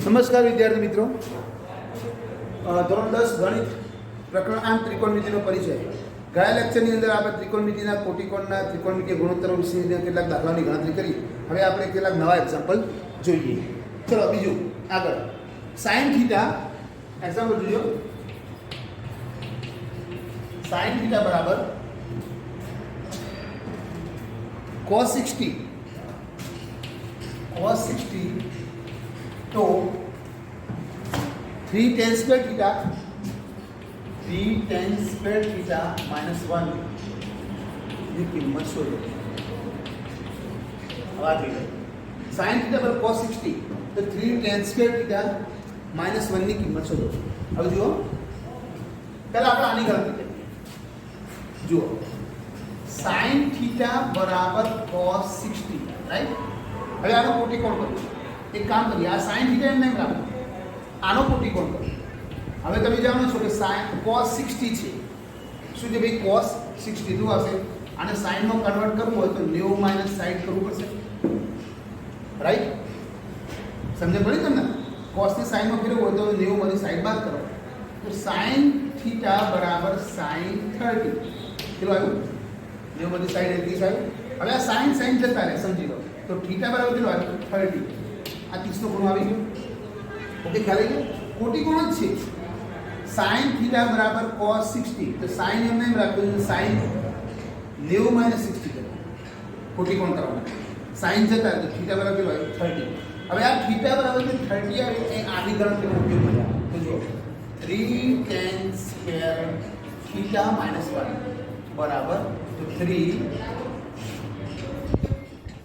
નમસ્કાર વિદ્યાર્થી મિત્રો, ધોરણ 10 ગણિત પ્રકરણ 8 ત્રિકોણમિતિનો પરિચય. ગયા લેક્ચરની અંદર આપણે ત્રિકોણમિતિના કોટિકોણના ત્રિકોણમિતિય ગુણોત્તરો વિશેના કેટલાક દાખલાની ગણતરી કરી. હવે આપણે કેટલાક નવા એક્ઝામ્પલ જોઈએ. ચલો બીજું આગળ. સાઇન થીટા એક્ઝામ્પલ જોજો. સાઇન થીટા બરાબર cos 60 तो 3 tan square theta minus 1 ની કિંમત શોધો. હવે આ થઈ ગઈ. sin theta પર cos 60 તો 3 tan square theta minus 1 ની કિંમત શોધો. હવે જુઓ, પહેલા આપણે આની ગણતરી કરીએ. જુઓ, sin theta બરાબર cos 60, રાઈટ? હવે આનો કોટિકોણ કરીએ. એક કામ કરીએ, આ sin theta એમ નહીં રાખો, આનો કોટિકોણ કરો. હવે તમે જાણો છો કે sin cos 60 છે. શું છે ભાઈ? cos 60 શું હશે? આને sin માં કન્વર્ટ કરવું હોય તો 90 માઈનસ 60 કરવું પડશે, રાઈટ? સમજ પડી તમને? cos ને sin માં ફેરવવું હોય તો 90 માંથી 60 બાદ કરો. તો sin theta બરાબર sin 30. કેટલું આવ્યું? 90 માંથી 60 30 આવ્યું. હવે આ sin જતા રહે, સમજી લો. તો થીટા બરાબર કેટલું આવ્યું? 30. આ 30 નો ખૂણો આવી ગયો. ઓકે, ખ્યાલ આવી ગયો? કોટિકોણ જ છે. sin થીટા બરાબર cos 60. તો sin એમ રાખવું, sin 90 માઈનસ 60 કરો. કોટિકોણ કરવાનું. sin જતા તો થીટા બરાબર કેટલું આવ્યું? 30. હવે આ થીટા બરાબર જે 30 આવે એ આની ગણતરીનો ઉપયોગ કર્યા. તો જો 3 tan square થીટા માઈનસ 1 બરાબર તો 3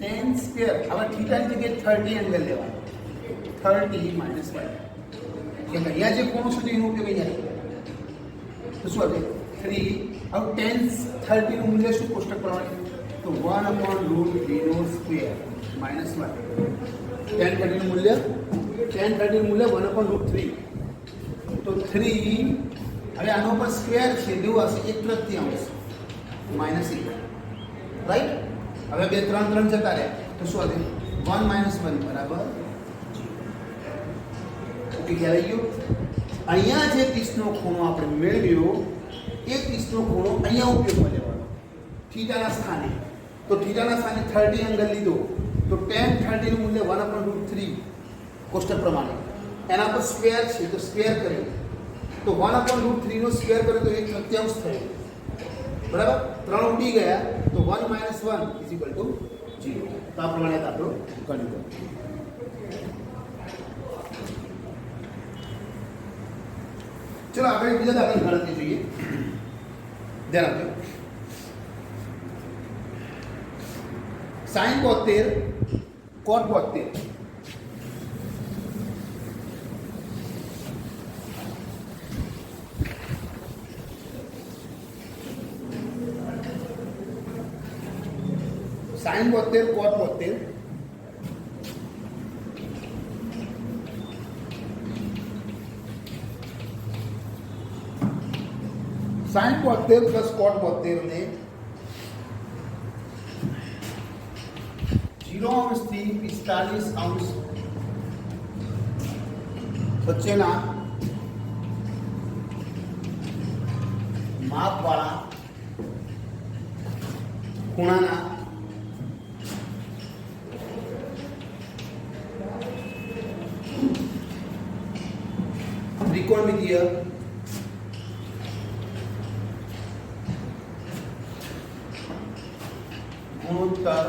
tan square. હવે થીટાની જગ્યાએ 30 એંગલ લેવાનો. 30 માઈનસ 1. કેમ અહીંયા જે કોણ છે એનો ઉપયોગ અહીંયા તો શું હશે? 3. હવે tan 30 નું મૂલ્ય શું કોષ્ટક પ્રમાણે? તો 1/√3 નો સ્ક્વેર માઈનસ 1. tan 30 નું મૂલ્ય 1/√3. તો 3. હવે આનો પર સ્ક્વેર છે, દેવું હશે 1/3 માઈનસ 1, રાઈટ? હવે 2 3 જતા રહ્યા તો શું હશે? 1 માઈનસ 1 બરાબર 0. ઓકે, ખ્યાલ આવી ગયો? અહીંયા જે 30 નો ખૂણો આપણે મેળવ્યો એ 30 નો ખૂણો અહીંયા ઉપયોગમાં લેવાનો થીટાના સ્થાને. તો થીટાના સ્થાને 30 એંગલ લીધો તો tan 30 નું મૂલ્ય 1/√3 કોષ્ટક પ્રમાણે. એના પર સ્ક્વેર છે તો સ્ક્વેર કરીએ તો 1/√3 નો સ્ક્વેર કરે તો 1/3 થયો, બરાબર? 3 ઉડી ગયા તો 1 માઈનસ 1 ઇઝ ઇક્વલ ટુ 0. તો આ પ્રમાણે આપણો ગણ્યું. ચલો આપણે બીજા દાખલાની ગણતરી જોઈએ. ધ્યાન આપજો. sin 72 cot 72. sin 72 cot 72 sin 72 plus cot 72 ने 0 अंश થી 45 અંશ વચ્ચેના માપવાળા ખૂણાના ત્રિકોણમિતિય ગુણોત્તર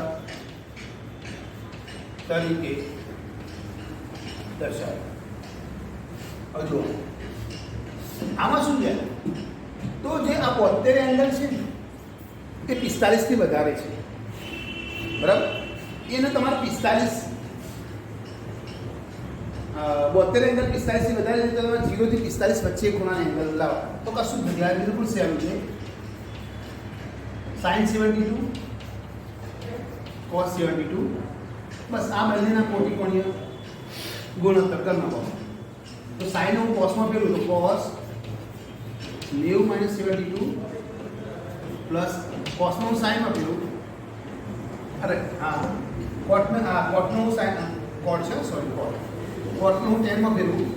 તરીકે દર્શાવે. હવે જુઓ, આમાં શું છે? તો જે આ 72 એંગલ છે એ 45 થી વધારે છે, બરાબર? એને તમારે 45 72 એંગલ 45 થી વધારે છે તો તમે 0 થી 45 વચ્ચે ખૂણાના એંગલ લાવો તો કશું જ નથી. આ બિલકુલ સેમ છે. sin 72 cos 72 બસ આ બંનેના કોટિકોણીય ગુણોત્તર કરી નાખો. તો sin હું cos માં ફેરવું તો cos 90 માઈનસ 72 પ્લસ cos નું sin માં ફેરવું. અરે હા, cot में cot નું sin cot છે, સોરી cot કોસને હું 10 માં ફેરવું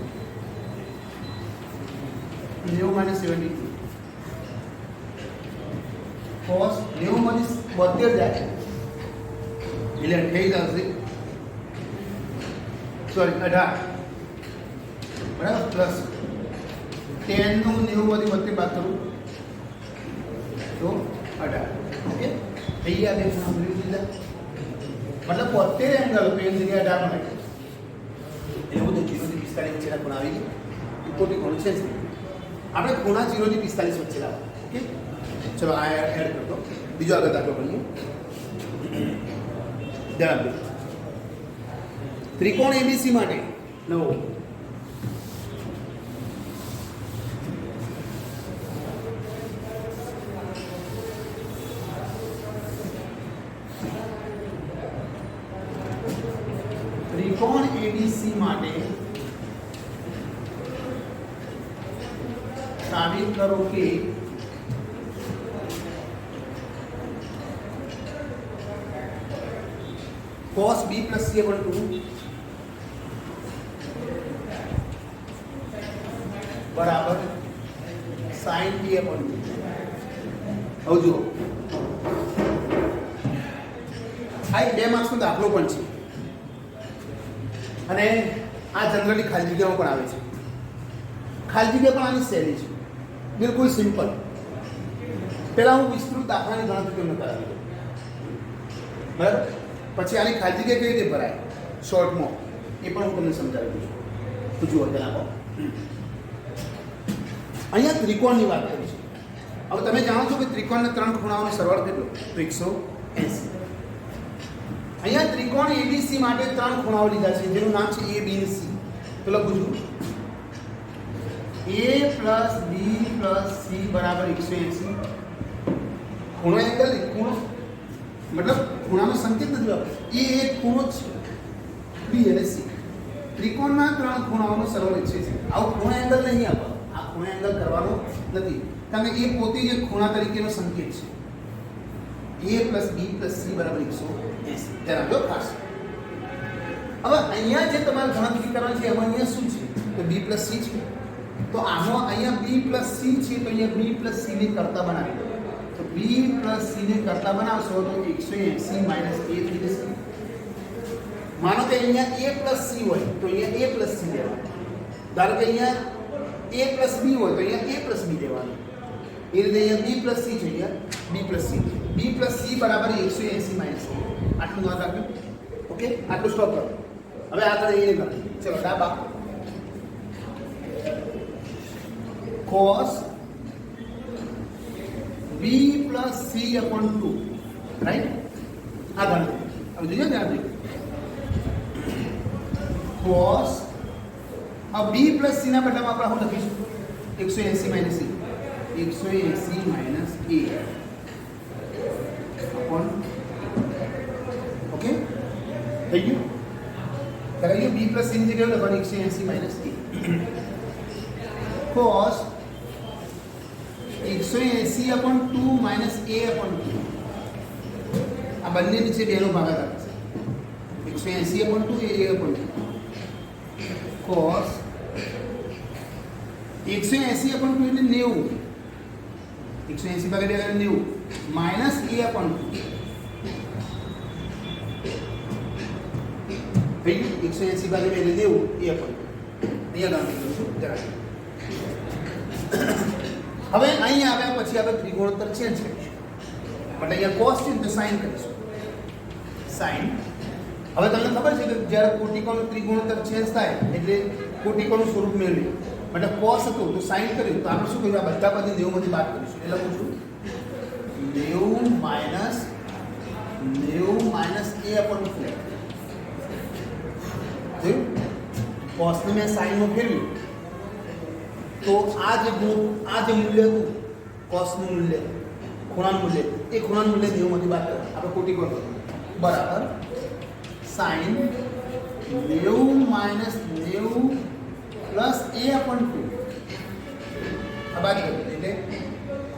90 માઇનસ 72 કોસ 90 માંથી 72 જાય એટલે 28 આવશે સોરી 18 બરાબર પ્લસ 10 નું 90 માંથી 72 બાદ કરું તો 18 ઓકે થઈ ગયા બે ખૂણા ભરી દીધા मतलब 72 एंगल पे इन जगह 18 बनाई એટલે હું તો 0 થી 45 વચ્ચેના ખૂણા આવી ગઈ ઇકોટી કોણ છે આપણે ખૂણા 0 થી 45 વચ્ચે લાવો ઓકે ચલો આ એડ કર દો બીજો આગળ દાખલો કરીએ ધ્યાન આપજો ત્રિકોણ ABC માટે નવો त्रिकोण ABC માટે સાબિત કરો કે cos B plus C equal to બરાબર sin B equal to હવે જુઓ આ 2 માર્ક્સનો દાખલો પણ છે અને આ જનરલી ખાલી જગ્યામાં પણ આવે છે ખાલી જગ્યા પણ આની શૈલી છે બિલકુલ સિમ્પલ પહેલાં હું વિસ્તૃત દાખલાની ગણતરી તમને કરાવી દઉં બરાબર પછી આની ખાલી જગ્યા કેવી રીતે ભરાય શોર્ટમાં એ પણ હું તમને સમજાવી દઉં તો જુઓ જણાવો અહીંયા ત્રિકોણની વાત કરી છે હવે તમે જાણો છો કે ત્રિકોણના 3 ખૂણાઓનો સરવાળો કેટલો તો 180 અહીંયા ત્રિકોણ ABC માટે 3 ખૂણાઓ લીધા છે જેનું નામ છે A B અને C તો લખું છું A plus B plus C બરાબર 180 ખૂણો એંગલ ખૂણો મતલબ ખૂણાનો સંકેત નથી વાપરતો A એક ખૂણો છે B અને C ત્રિકોણના 3 ખૂણાઓનો સરવાળો 180 આવો ખૂણો એંગલ નહીં આપો આ ખૂણો એંગલ કરવાનો નથી કારણ કે એ પોતે જ એક ખૂણા તરીકેનો સંકેત છે A plus B plus C બરાબર 180 ધ્યાન આપજો ખાસ હવે અહીંયા જે તમારે ગણતરી કરવાની છે એમાં અહીંયા શું છે તો B plus C છે તો આમાં અહીંયા B plus C છે તો અહીંયા B plus C ને કરતા બનાવી દો તો B plus C ને કરતા બનાવશો તો 180 minus A થઈ જશે માનો કે અહીંયા A plus C હોય તો અહીંયા A plus C લેવાનું ધારો કે અહીંયા A plus B હોય તો અહીંયા A plus B લેવાનું એ રીતે અહીંયા B plus C છે અહીંયા B plus C B plus C બરાબર 180 minus A આટલું નોંધ રાખજો ઓકે આટલું સ્ટોપ કરો હવે આગળ એને કરો ચલો ડાબા cos B plus C upon 2 right આગળ હવે જોજો ધ્યાન રાખજો cos अब B plus C ના બદલામાં આપણે શું લખીશું 180 minus C 180 minus A upon okay થઈ ગયું કરાયો B plus C ની જગ્યાએ લખવાનું 180 minus A cos 180 upon 2 minus A upon 2 આ બંને નીચે બેનો ભાગાકાર છે 180 upon 2 A upon 2 cos 180 upon 2 એટલે 90 180 ભાગ્યા 2 90 minus A upon 2 થઈ ગયું 180 ભાગ્યા 2 90 A upon 2 અહીંયા ગણતરી કરીશું જરા હવે અહીં આવ્યા પછી આપણે ત્રિગુણોત્તર ચેન્જ કરીશું એટલે અહીંયા cos છે તો sin કરીશું sin હવે તમને ખબર છે કે જ્યારે કોટિકોનું ત્રિગુણોત્તર ચેન્જ થાય એટલે કોટિકોનું સ્વરૂપ મેળવે મતલબ cos હતું તો sin કર્યું તો આપણે શું કર્યું આ બધા પદ 90 માંથી બાદ કરીશું એટલે લખું છું 90 minus A upon 4 જોયું cos ને મેં sin માં ફેરવ્યું તો આ જે મૂલ્ય હતું cos નું મૂલ્ય ખૂણાનું મૂલ્ય એ ખૂણાનું મૂલ્ય 90 માંથી બાદ કરો આપણે કોટિકોણ બરાબર sin 90 minus 90 plus A upon 2 આ બાદ કરો એટલે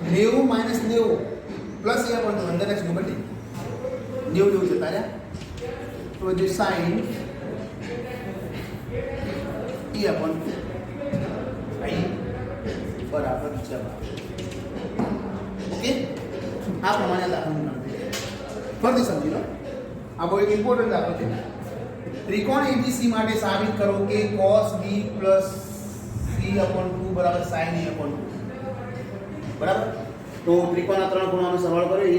90 minus 90 plus A upon 2 અંદર x બદલી 90 જતા રહ્યા તો જે sin ई अपन आई बराबर जवाब. ओके, આ પ્રમાણે દાખલાની ગણતરી ફરીથી સમજી લો. આ બહુ એક ઇમ્પોર્ટન્ટ દાખલો છે. ત્રિકોણ એબીસી માટે સાબિત કરો કે cos b c/2 બરાબર sin a/2. બરાબર. તો ત્રિકોણના ત્રણ ખૂણાનો સરવાળો કરો, a b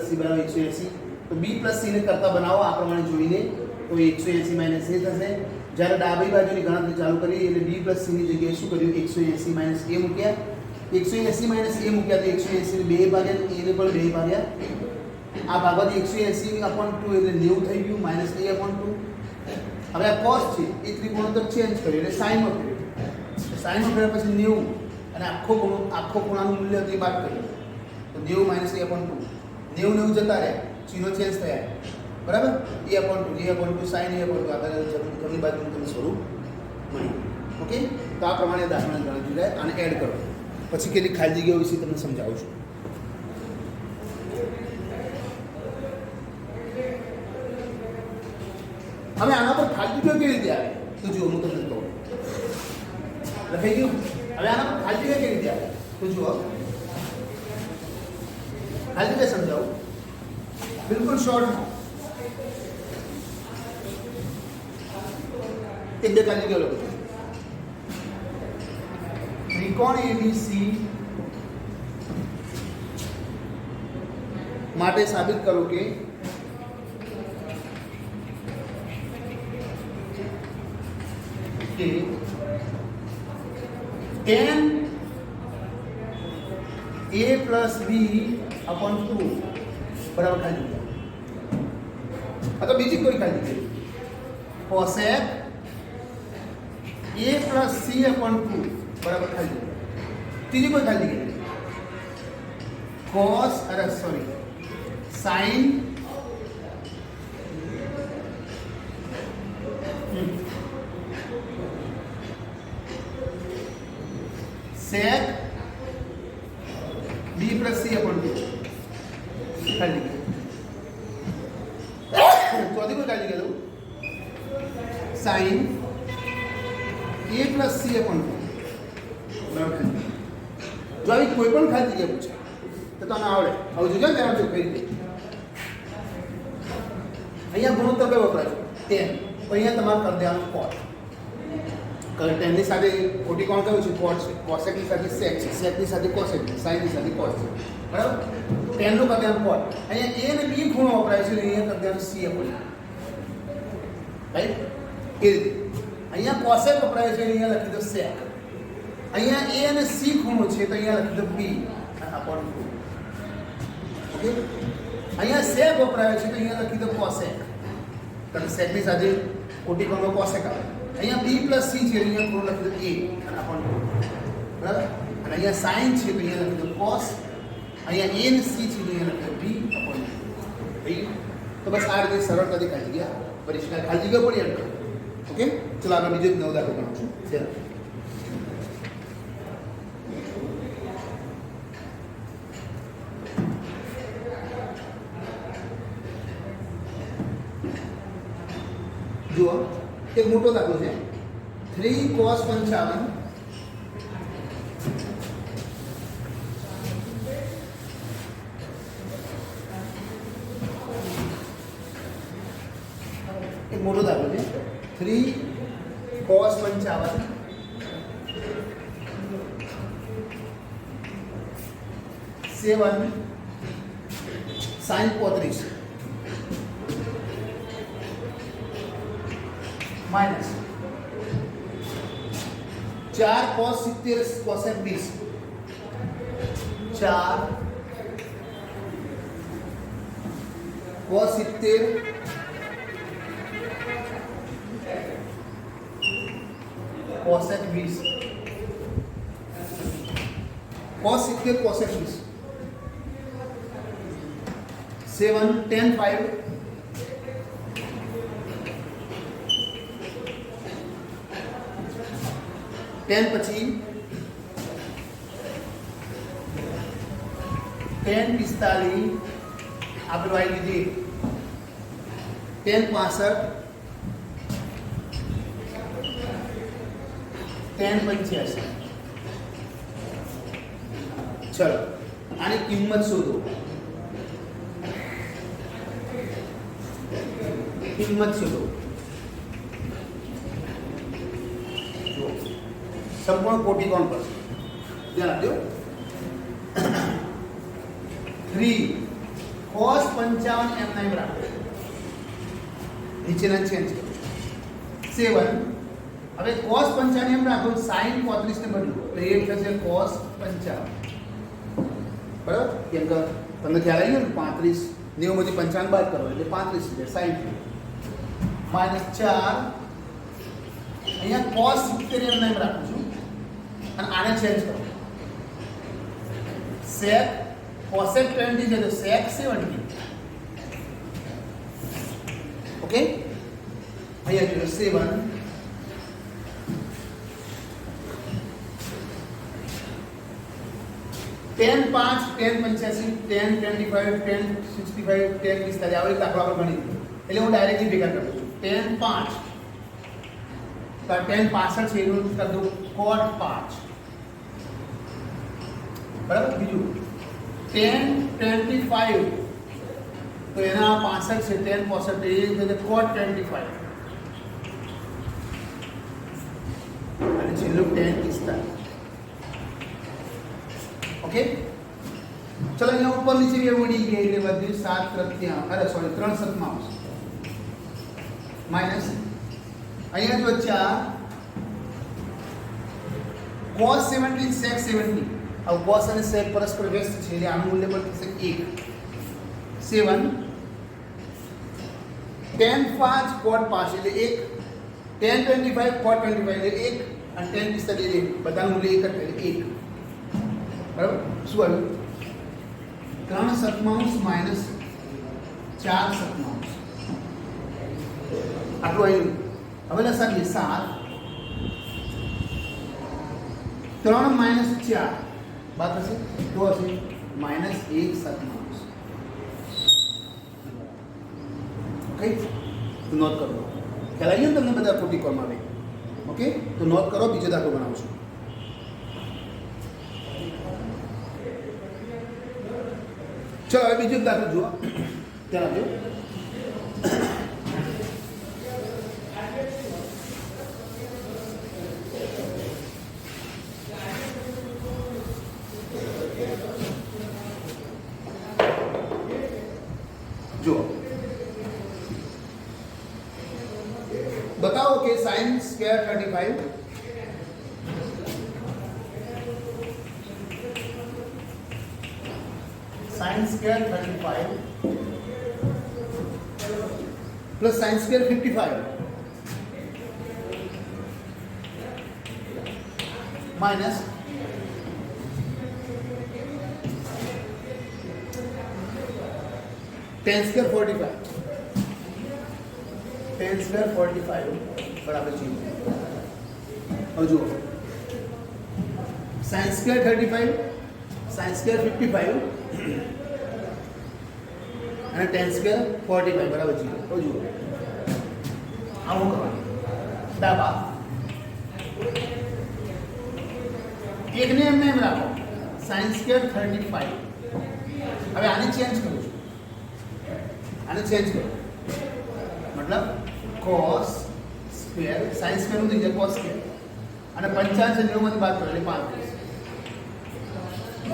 c બરાબર 180. તો b c ને કરતા બનાવો આ પ્રમાણે જોઈને, તો 180 માઈનસ a થશે. જ્યારે ડાબી બાજુની ગણતરી ચાલુ કરી એટલે b c ની જગ્યાએ શું કર્યું, 180 માઈનસ a મૂક્યા. 180 માઈનસ a મૂક્યા તો 180 ને 2 ભાગ્યા, a ને પણ 2 ભાગ્યા. આ ભાગવાથી 180/2 એટલે 90 થઈ ગયું માઈનસ a/2. હવે આ cos છે એ ત્રિકોણોત્તર ચેન્જ કર્યું એટલે sin માં ફેરવ્યું. sin માં ફેરવ્યા પછી 90 અને આખો ખૂણાનું મૂલ્ય તે બાદ કર્યું તો 90 માઈનસ a/2. 90 જતા રહ્યા, ચિહ્નો ચેન્જ થયા. બરાબર. a/2 sin a/2 આગળ જમણી બાજુનું તમને સ્વરૂપ મળ્યું. ઓકે, તો આ પ્રમાણે દાખલાની ગણતરી થાય. આને એડ કરો પછી કેટલી ખાલી જગ્યાઓ વિશે તમને સમજાવું છું. હવે આના પર ખાલી જગ્યા કેવી રીતે આવે તો જુઓ, હું તમને કહું. લખાઈ ગયું. હવે આના પર ખાલી જગ્યા કેવી રીતે આવે તો જુઓ, ખાલી જગ્યા સમજાવું બિલકુલ શોર્ટ. એક બે ખાલી જગ્યા લખો. ત્રિકોણ એબીસી માટે સાબિત કરો કે tan a plus b/2 બરાબર ખાલી જગ્યા. આ તો બીજી કોઈ ખાલી જગ્યા. cosec a plus c/2 બરાબર ખાલી જગ્યા. ત્રીજી કોઈ ખાલી જગ્યા. sin sec b plus c/2 ખાલી જગ્યા. ચોથી કોઈ ખાલી જગ્યા. sin a plus c/2 બરાબર. જો આવી કોઈ પણ ખાલી જગ્યા પૂછે તો તને આવડે. હવે જોજો ત્યાં જો કઈ રીતે અહીંયા ગુણોત્તર કયો વપરાય છે 10. તો અહીંયા તમારે કરી દેવાનું cot. ટેનની સાથે ખોટી કોણ કયું છે, cot છે. cosecની સાથે sec છે, secની સાથે cosec છે, sinની સાથે cos છે. બરાબર. 10 નું કરી દેવાનું cot. અહીંયા a અને b ખૂણો વપરાય છે, અહીંયા કરી દેવાનું c/2. રાઈટ. એ રીતે અહીંયા cosec વપરાય છે, અહીંયા લખી દો sec. અહીંયા a અને c ખૂણો છે તો અહીંયા લખી દો b upon 2. ઓકે. અહીંયા sec વપરાય છે તો અહીંયા લખી દો cosec. કારણ secની સાથે ખોટી કોણનો cosec આવે. અહીંયા b plus c છે અહીંયા ખૂણો લખી દો a અને upon 2. બરાબર. અને અહીંયા sin છે તો અહીંયા લખી દો cos. અહીંયા a અને c છે તો અહીંયા લખી દો b upon 2. તો બસ આ રીતે સરળતાથી ખાલી જગ્યા પરિષ્કાર ખાલી જગ્યા પડી એમ. ઓકે, ચલો આગળ બીજો નવો દાખલો ગણું છું. ચાલો જુઓ, એક મોટો દાખલો છે. 3 cos 55 એક મોટો દાખલો છે. 3 cos 55 7 sin 35 minus 4 cos 70 cosec 20 4 cos 70 cosec 20 cos 70 cosec 20 7 tan 5 10 પછી 10 45 આપણે આવી લીધી 10 65 1085. चलो आनी किंमत शोधो. किंमत शोधो. जो संपूर्ण कोटि कोण पर ध्यान आपजो. 3 cos 55 એમ નામ રાખો. નીચેના ચેન્જ કરો. 7 હવે cos 55 એમ રાખો, sin 35 ને બદલો તો એ થશે cos 55. બરાબર? કેમ કે તમને ખ્યાલ આવી ગયો ને 35 90 માંથી 55 બાદ કરો એટલે 35 છે sin -4 અહીંયા cos 70 એમ નામ રાખું છું અને આને ચેન્જ કરો. sec cosec 20 છે તો sec 70. ઓકે, અહીંયા જો 7 10 5 10 85 10 25 10 65 10 45 આવી દાખલા પર ગણી એટલે હું ડાયરેક્ટલી ભેગા કરું છું. 10 5 તો 10 65 છે એનું કરી દઉં cot 5. બરાબર? બીજું 10 25 તો એના 65 છે 10 65 એ એટલે cot 25 અને છેલ્લું 10 45. ओके, चलो यहाँ ऊपर नीचे भी उड़ी गई એટલે બધું 7 તૃતીયાંશ અરે સોરી 3 સપ્તમાંશ માઈનસ અહીંયા જો 4 cos 70 sec 70. अब cos અને sec પરસ્પર વ્યસ્ત છે એટલે આનું મૂલ્ય પણ થશે 1. 7 tan 5 cot 5 એટલે 1, tan 25 cot 25 એટલે 1 અને tan 45 એટલે બધાનું મૂલ્ય 1 એટલે 1. બરાબર? શું આવ્યું? 3 સપ્તમાંશ માઈનસ 4 સપ્તમાંશ આટલું આવ્યું. હવે લસાવીએ 7 3 માઈનસ 4 બાદ થશે તો હશે માઈનસ 1 સપ્તમાંશ. ઓકે, તો નોટ કરો. ખ્યાલ આવી ગયો તમને બધા ખોટી કોલમાં આવે. ઓકે, તો નોટ કરો. બીજો દાખલો બનાવું છું. चलो હવે બીજો દાખલો જુઓ. ધ્યાન આપજો. જુઓ, बताओ कि sin square 35 sin square 35 plus sin square 55 minus tan square 45 tan square 45 बराबर 0. अब जो sin square 35 sin square 55 અને tan square 45 બરાબર 0. તો જુઓ આવું કરવાનું. ડાબા એકને એમને એમ રાખો sin square 35. હવે આને ચેન્જ કરું છું. આને ચેન્જ કરો મતલબ cos square sin square નું થઈ જાય cos square અને 55 છે 90 માંથી બાદ કરો એટલે 35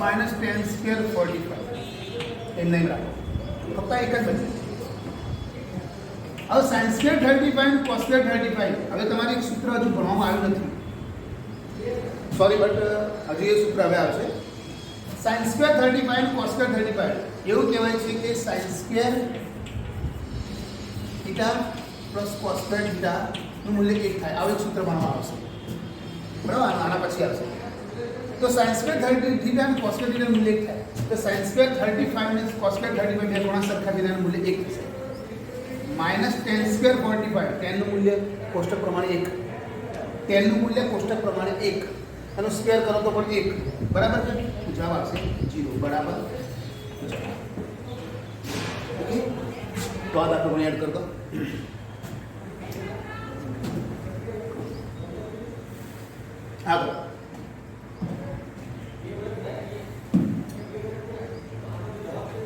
માઈનસ tan square 45 એમ નહીં રાખો. ફક્ત એક જ બચે. હવે sin square 35 અને cos square 35 હવે તમારે એક સૂત્ર હજુ ભણવામાં આવ્યું નથી. સોરી બટ હજુ એ સૂત્ર હવે આવશે. sin square 35 અને cos square 35 એવું કહેવાય છે કે sin square theta plus cos square theta નું મૂલ્ય 1 થાય. આવું એક સૂત્ર ભણવામાં આવશે. બરાબર? આના પછી આવશે. તો sin square 30 થીટા અને cos square થીટા નું મૂલ્ય 1 થાય. તો sin square 35 અને cos square 35 બે કોણા સરખા થીટાનું મૂલ્ય 1 થશે. માઈનસ tan square 45 tan નું મૂલ્ય કોષ્ટક પ્રમાણે 1, tan નું મૂલ્ય કોષ્ટક પ્રમાણે 1 એનો સ્ક્વેર કરો તો પણ 1 બરાબર છે. જવાબ આવશે 0 બરાબર. ઓકે, તો આ દાખલો પણ એડ કરી દો.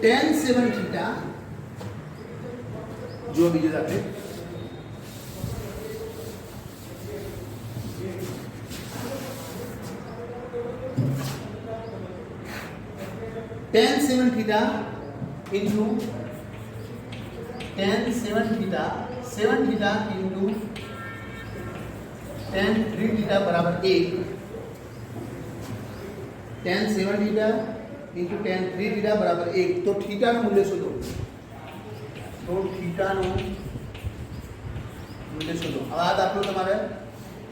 tan 7 थीटा जो बीजो दाखले tan 7 theta into tan 7 theta into tan 3 theta बराबर 1 tan 7 theta into tan 3 theta बराबर 1 तो थीटा નું મૂલ્ય શોધો તો થીટા નું મૂલ્ય શોધો હવે આ દાખલો તમારે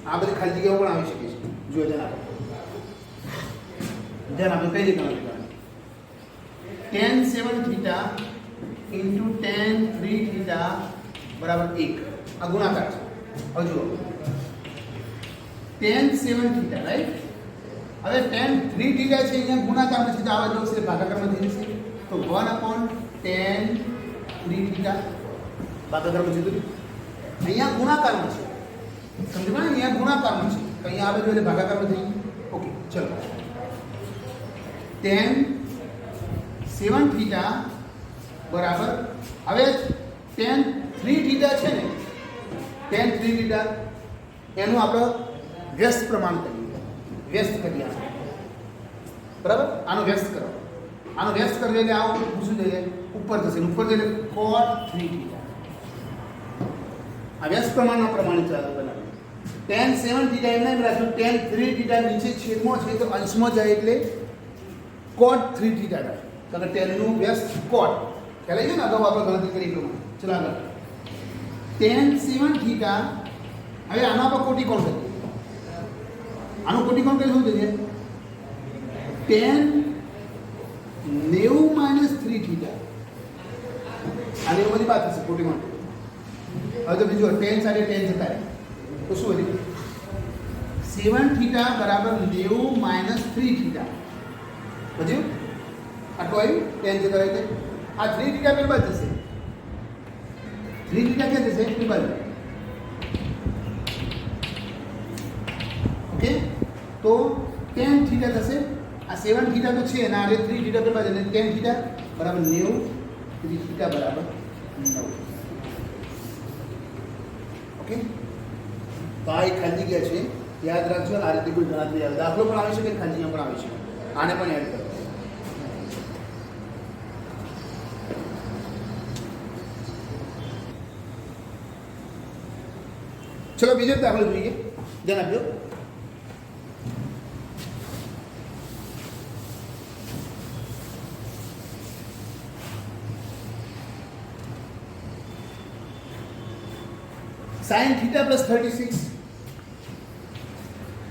આ બધી ખાલી જગ્યાઓ પણ આવી શકે છે જો ધ્યાન આપો કઈ રીતે ગણતરી કરવાની tan 7 theta into tan 3 theta बराबर 1 આ ગુણાકાર છે હવે જુઓ tan 7 थीटा રાઈટ હવે tan 3 थीटा છે અહીંયા ગુણાકારમાં છે તો આવા જો છે ભાગાકારમાં થઈ જશે તો 1/tan 3 थीटा ભાગાકારમાં છે તો અહીંયા ગુણાકારમાં છે સમજો ને અહીંયા ગુણાકારમાં છે તો અહીંયા આવે જો એટલે ભાગાકારમાં થઈ ઓકે ચલો tan 7 थीटा बराबर હવે tan 3 थीटा છે ને tan 3 थीटा એનું આપણે વ્યસ્ત પ્રમાણ કરીએ વ્યસ્ત કરીએ બરાબર આનો વ્યસ્ત કરો આનો વ્યસ્ત કરી એટલે આ પૂછું જોઈએ ઉપર જશે ઉપર જઈને cot 3 थीटा આ વ્યસ્ત પ્રમાણના પ્રમાણે ચાલે બનાવે tan 7 थीटा એમને એમ રાખ્યું tan 3 थीटा નીચે છેદમાં છે તો અંશમાં જાય એટલે cot 3 थीटा થાય કારણ કે tan નું વ્યસ્ત cot ખ્યાલ આવી ગયો ને અગાઉ આપણે ગણતરી કરી પ્રમાણે ચલો આગળ tan 7 थीटा હવે આના પર કોટીકોણ કરીએ આનું કોટીકોણ કરી શું થશે tan 90 - 3 थीटा આની બધી વાત છે કોટીકોણ હવે તો બીજું tan સાથે tan જતા રહે તો શું વધ્યું 7 थीटा बराबर 90 - 3 थीटा બધું આટલું આવ્યું tan જતા રહે છે આ 3 थीटा પેલી બાજુ જશે 3 थीटा ક્યાં જશે પેલી બાજુ ओके तो tan थीटा થશે આ 7 थीटा તો છે અને આ 3 थीटा પેલી બાજુ એટલે tan थीटा બરાબર 90 3 थीटा બરાબર 9 ओके તો આ એક ખાલી જગ્યા છે યાદ રાખજો આ રીતે કોઈ ગણતરી આવે દાખલો પણ આવી શકે ખાલી જગ્યા પણ આવી શકે આને પણ યાદ કરો चलो बीजो दाखलो જોઈએ ધ્યાન આપજો sin theta plus 36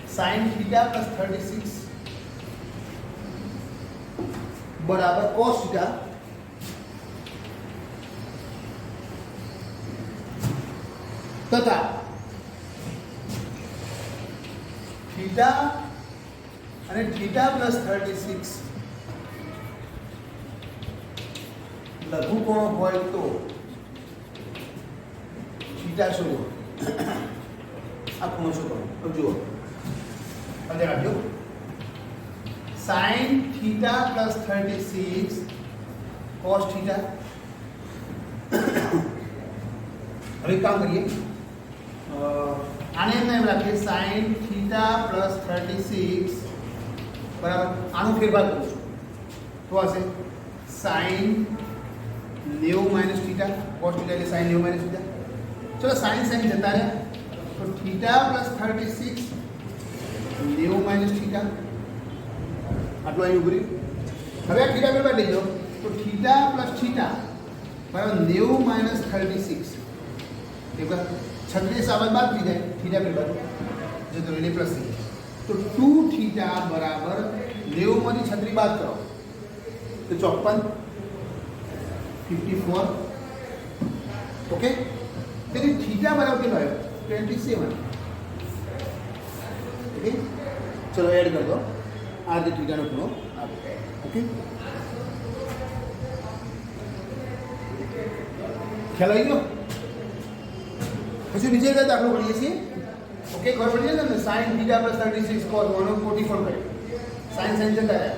sin theta plus 36 बराबर cos थीटा तथा थीटा અને थीटा plus 36 લઘુકોણ હોય તો थीटा શોધો આ ખૂણો શોધો હવે જુઓ હવે રાખજો sin theta plus 36 cos theta હવે કામ કરીએ આને એમ રાખીએ sin थीटा plus 36 બરાબર આનો ફેરફાર કરું છું તો હશે sin 90 - थीटा cos थीटा એટલે sin 90 - थीटा चलो sin जता रहे तो थीटा प्लस 36 90 - थीटा આટલું અહીં ઉભરી હવે આ થીટા પેલા લઈ જાઓ તો થીટા પ્લસ થીટા બરાબર 90 - 36 एक बार 36 आवाज बात की जाए थीटा पे बात जो तो रेडी प्लस तो 2 थीटा बराबर 90 માંથી 36 બાદ કરો તો 54 54 ओके तेरी थीटा बराबर कितना है 27 ओके चलो ऐड कर दो आधे थीटा નો ખૂણો ओके ખ્યાલ આવી ગયો પછી બીજે એક દાખલો ગણીએ છીએ ઓકે ખબર પડી જાય ને sin थीटा + 36 cos 144 કરે sin sin જતા રહે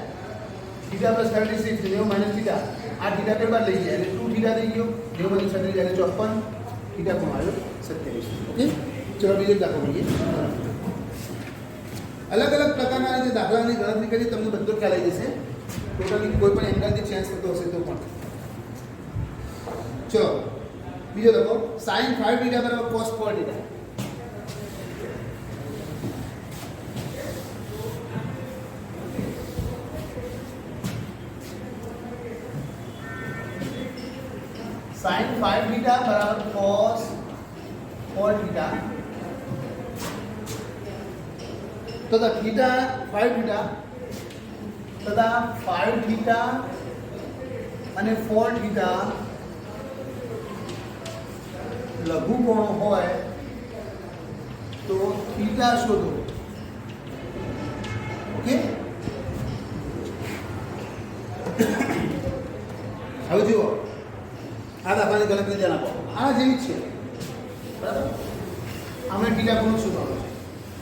थीटा + 36 90 - थीटा આ થીટા કઈ બાર લઈ જાય એટલે 2 થીટા થઈ ગયો 90 × 36 એટલે 54 થીટા પણ આવ્યો 27. ઓકે, ચલો બીજો દાખલો લઈએ. અલગ અલગ પ્રકારના જે દાખલાની ગણતરી કરી તમને બધો ખ્યાલ આવી જશે. ટોટલી કોઈ પણ એંગલથી ચેન્જ થતો હશે તો પણ. ચલો બીજો લખો sin 5 થીટા બરાબર cos 4 થીટા. sin 5 थीटा बराबर cos 4 थीटा तथा थीटा 5 थीटा तथा 5 थीटा અને 4 थीटा લઘુકોણો હોય તો થીટા શોધો. ઓકે, હવે જુઓ આ દાખલાની ગણતરી ધ્યાન આપો. આ જેવી જ છે બરાબર. આમાં થીટા ખૂણો શોધવાનો છે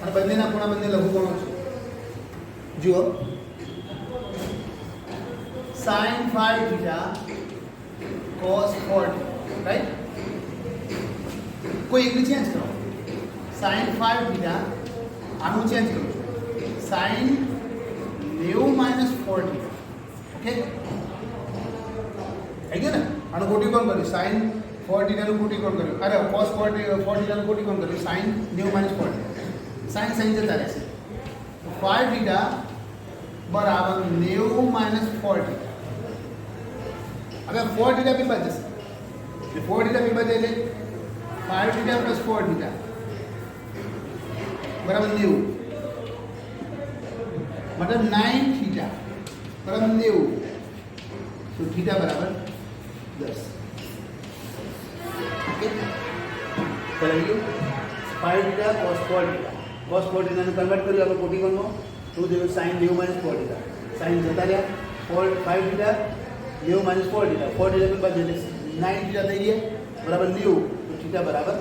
અને બંનેના ખૂણા બંને લઘુકોણો છે. જુઓ sin 5 theta cos 4 theta, right. કોઈ એકને ચેન્જ કરો. sin 5 થીટા આનું ચેન્જ કરો sin 90 - 4 થીટા. ઓકે, થઈ ગયું ને. આનું કોટીકોણ કર્યું sin 4 થીટાનું કોટીકોણ કર્યું. અરે cos 4 થીટાનું કોટીકોણ કર્યું sin 90 - 4 sin sin જતા રહેશે. તો 5 થીટા બરાબર 90 - 4 થીટા. હવે 4 થીટા બી બાદ જશે એટલે 4 થીટા બી બાદ એટલે 5 થીટા પ્લસ 4 થીટા બરાબર 90 मतलब 9 थीटा बराबर 90. तो थीटा बराबर 10. ओके, चलिए 5 theta cos 4 theta. cos 4 theta ने कन्वर्ट કર્યું આપણે કોટીકોણમાં તો જે sin 90 - 4 થીટા. sin જતા રહ્યા 5 થીટા 90 - 4 થીટા. 4 થીટા પર બાદ એટલે 9 થીટા થઈ ગયા બરાબર 90. તો થીટા બરાબર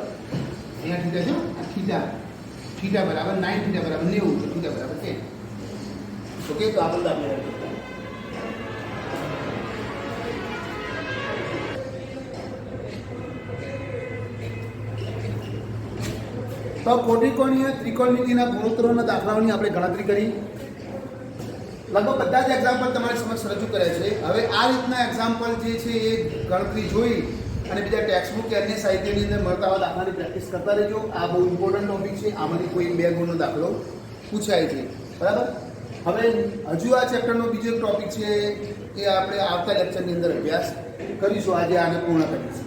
અહીંયા થીટા છે આ થીટા. થીટા બરાબર 9 થીટા બરાબર 90. તો થીટા બરાબર 10. ओके, तो आप लोग आगे तो कोटिकोणीय त्रिकोणमितिना गुणोत्तरोના દાખલાઓની આપણે ગણતરી કરી. લગભગ બધા જ એક્ઝામ્પલ તમારી સમક્ષ રજૂ કર્યા છે. હવે આ રીતના એક્ઝામ્પલ જે છે એ ગણતરી જોઈ અને બીજા ટેક્સ્ટબુક કે અન્ય સાહિત્યની અંદર મળતા આવા દાખલાની પ્રેક્ટિસ કરતા રહેજો. આ બહુ ઇમ્પોર્ટન્ટ ટોપિક છે. આમાંથી કોઈ 2 ગુણનો દાખલો પૂછાય છે. બરાબર. હવે હજુ આ ચેપ્ટરનો બીજો ટોપિક છે એ આપણે આવતા લેક્ચરની અંદર અભ્યાસ કરીશું. આજે આને પૂર્ણ કરીશું.